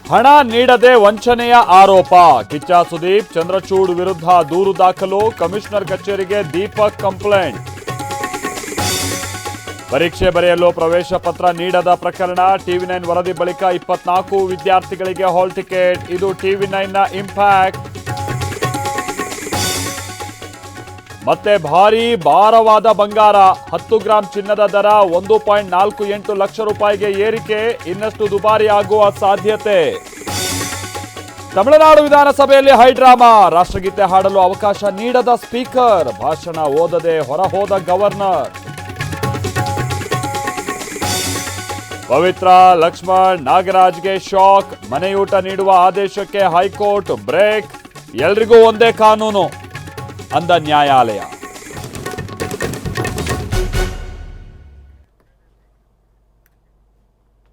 ಹಣ ನೀಡದೆ ವಂಚನೆಯ ಆರೋಪ. ಕಿಚ್ಚ ಸುದೀಪ್ ಚಂದ್ರಚೂಡ್ ವಿರುದ್ಧ ದೂರು ದಾಖಲು. ಕಮಿಷನರ್ ಕಚೇರಿಗೆ ದೀಪಕ್ ಕಂಪ್ಲೇಂಟ್. ಪರೀಕ್ಷೆ ಬರೆಯಲು ಪ್ರವೇಶ ಪತ್ರ ನೀಡದ ಪ್ರಕರಣ. ಟಿವಿ9 ವರದಿ ಬಳಿಕ 24 ವಿದ್ಯಾರ್ಥಿಗಳಿಗೆ ಹಾಲ್ ಟಿಕೆಟ್. ಇದು ಟಿವಿ9ನ ಇಂಪ್ಯಾಕ್ಟ್. ಮತ್ತೆ ಭಾರವಾದ ಬಂಗಾರ. 10 ಗ್ರಾಂ ಚಿನ್ನದ ದರ 1.48 ಲಕ್ಷ ರೂಪಾಯಿಗೆ ಏರಿಕೆ. ಇನ್ನಷ್ಟು ದುಬಾರಿ ಆಗುವ ಸಾಧ್ಯತೆ. ತಮಿಳುನಾಡು ವಿಧಾನಸಭೆಯಲ್ಲಿ ಹೈಡ್ರಾಮಾ. ರಾಷ್ಟ್ರಗೀತೆ ಹಾಡಲು ಅವಕಾಶ ನೀಡದ ಸ್ಪೀಕರ್. ಭಾಷಣ ಓದದೆ ಹೊರಹೋದ ಗವರ್ನರ್. ಪವಿತ್ರ, ಲಕ್ಷ್ಮಣ್, ನಾಗರಾಜ್ಗೆ ಶಾಕ್. ಮನೆಯೂಟ ನೀಡುವ ಆದೇಶಕ್ಕೆ ಹೈಕೋರ್ಟ್ ಬ್ರೇಕ್. ಎಲ್ರಿಗೂ ಒಂದೇ ಕಾನೂನು ಅಂದ ನ್ಯಾಯಾಲಯ.